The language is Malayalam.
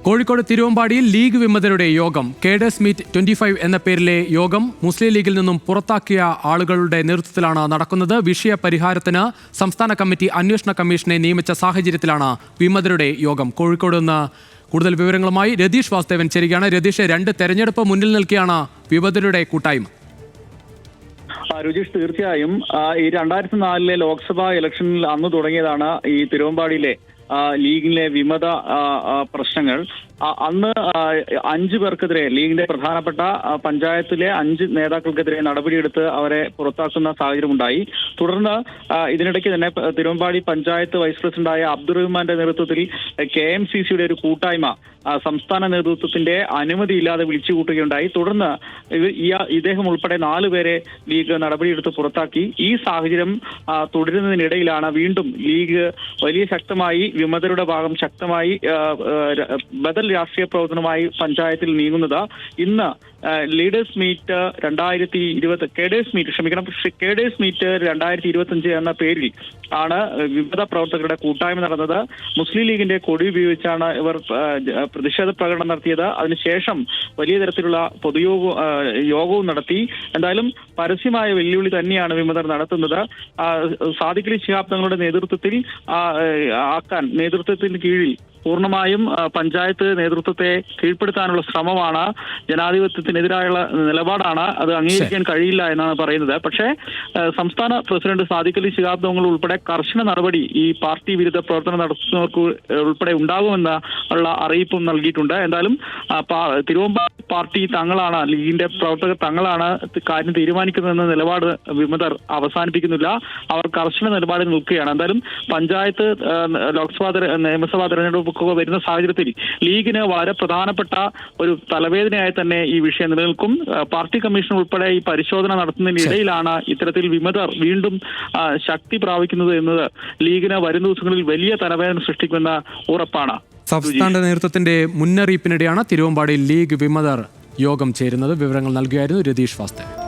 കോഴിക്കോട് തിരുവമ്പാടിയിൽ ലീഗ് വിമതരുടെ യോഗം കേഡേഴ്സ് മീറ്റ് 25 എന്ന പേരിലെ യോഗം മുസ്ലിം ലീഗിൽ നിന്നും പുറത്താക്കിയ ആളുകളുടെ നേതൃത്വത്തിലാണ് നടക്കുന്നത്. വിഷയ പരിഹാരത്തിന് സംസ്ഥാന കമ്മിറ്റി അന്വേഷണ കമ്മീഷനെ നിയമിച്ച സാഹചര്യത്തിലാണ് വിമതരുടെ യോഗം. കോഴിക്കോട് നിന്ന് കൂടുതൽ വിവരങ്ങളുമായി രതീഷ് വാസുദേവൻ ചേരുകയാണ്. രതീഷ്, 2 തെരഞ്ഞെടുപ്പ് മുന്നിൽ നിൽക്കുകയാണ് വിമതരുടെ കൂട്ടായ്മ. രുചീഷ്, തീർച്ചയായും ഈ 2004 ലോക്സഭാ ഇലക്ഷനിൽ അന്ന് തുടങ്ങിയതാണ് ഈ തിരുവമ്പാടിയിലെ ലീഗിലെ വിമത പ്രശ്നങ്ങൾ. അന്ന് 5 പേർക്കെതിരെ, ലീഗിന്റെ പ്രധാനപ്പെട്ട പഞ്ചായത്തിലെ 5 നേതാക്കൾക്കെതിരെ നടപടിയെടുത്ത് അവരെ പുറത്താക്കുന്ന സാഹചര്യമുണ്ടായി. തുടർന്ന് ഇതിനിടയ്ക്ക് തന്നെ തിരുവമ്പാടി പഞ്ചായത്ത് വൈസ് പ്രസിഡന്റായ അബ്ദുറഹ്മാന്റെ നേതൃത്വത്തിൽ KMCCയുടെ ഒരു കൂട്ടായ്മ സംസ്ഥാന നേതൃത്വത്തിന്റെ അനുമതിയില്ലാതെ വിളിച്ചു കൂട്ടുകയുണ്ടായി. തുടർന്ന് ഇദ്ദേഹം ഉൾപ്പെടെ 4 പേരെ ലീഗ് നടപടിയെടുത്ത് പുറത്താക്കി. ഈ സാഹചര്യം തുടരുന്നതിനിടയിലാണ് വീണ്ടും ലീഗ് വലിയ ശക്തമായി, വിമതരുടെ ഭാഗം ശക്തമായി ബദൽ രാഷ്ട്രീയ പ്രവർത്തനവുമായി പഞ്ചായത്തിൽ നീങ്ങുന്നത്. ഇന്ന് കേഡേഴ്സ് മീറ്റ് 2025 എന്ന പേരിൽ ആണ് വിമത പ്രവർത്തകരുടെ കൂട്ടായ്മ നടന്നത്. മുസ്ലിം ലീഗിന്റെ കൊടി ഉപയോഗിച്ചാണ് ഇവർ പ്രതിഷേധ പ്രകടനം നടത്തിയത്. അതിനുശേഷം വലിയ തരത്തിലുള്ള യോഗവും നടത്തി. എന്തായാലും പരസ്യമായ വെല്ലുവിളി തന്നെയാണ് വിമതർ നടത്തുന്നത്. സാദിഖ് അലി ശിഹാബ് തങ്ങളുടെ നേതൃത്വത്തിന് കീഴിൽ പൂർണ്ണമായും പഞ്ചായത്ത് നേതൃത്വത്തെ കീഴ്പ്പെടുത്താനുള്ള ശ്രമമാണ്, ജനാധിപത്യത്തിനെതിരായുള്ള നിലപാടാണ്. അത് അംഗീകരിക്കാൻ കഴിയില്ല എന്നാണ് പറയുന്നത്. പക്ഷേ സംസ്ഥാന പ്രസിഡന്റ് സാദിഖ് അലി ശിഹാബ് തങ്ങൾ ഉൾപ്പെടെ കർശന നടപടി ഈ പാർട്ടി വിരുദ്ധ പ്രവർത്തനം നടത്തുന്നവർക്ക് ഉൾപ്പെടെ ഉണ്ടാകുമെന്ന ഉള്ള അറിയിപ്പും നൽകിയിട്ടുണ്ട്. എന്തായാലും തിരുവമ്പാടി പാർട്ടി തങ്ങളാണ്, ലീഗിന്റെ പ്രവർത്തകർ തങ്ങളാണ് കാര്യം തീരുമാനിക്കുന്നതെന്ന നിലപാട് വിമതർ അവസാനിപ്പിക്കുന്നില്ല. അവർ കർശന നിലപാടിൽ നിൽക്കുകയാണ്. എന്തായാലും പഞ്ചായത്ത്, ലോക്സഭാ, നിയമസഭാ തെരഞ്ഞെടുപ്പ് വരുന്ന സാഹചര്യത്തിൽ ലീഗിന് വളരെ പ്രധാനപ്പെട്ട ഒരു തലവേദനയായി തന്നെ ഈ വിഷയം നിലനിൽക്കും. പാർട്ടി കമ്മീഷൻ ഉൾപ്പെടെ ഈ പരിശോധന നടത്തുന്നതിനിടയിലാണ് ഇത്തരത്തിൽ വിമതർ വീണ്ടും ശക്തി പ്രാപിക്കുന്നത് എന്നത് ലീഗിന് വരും ദിവസങ്ങളിൽ വലിയ തലവേദന സൃഷ്ടിക്കുന്ന ഉറപ്പാണ്. സംസ്ഥാന നേതൃത്വത്തിന്റെ മുന്നറിയിപ്പിനിടെയാണ് തിരുവമ്പാടിയിൽ ലീഗ് വിമതർ യോഗം ചേരുന്നത്. വിവരങ്ങൾ നൽകുകയായിരുന്നു രതീഷ് വാസ്തവൻ.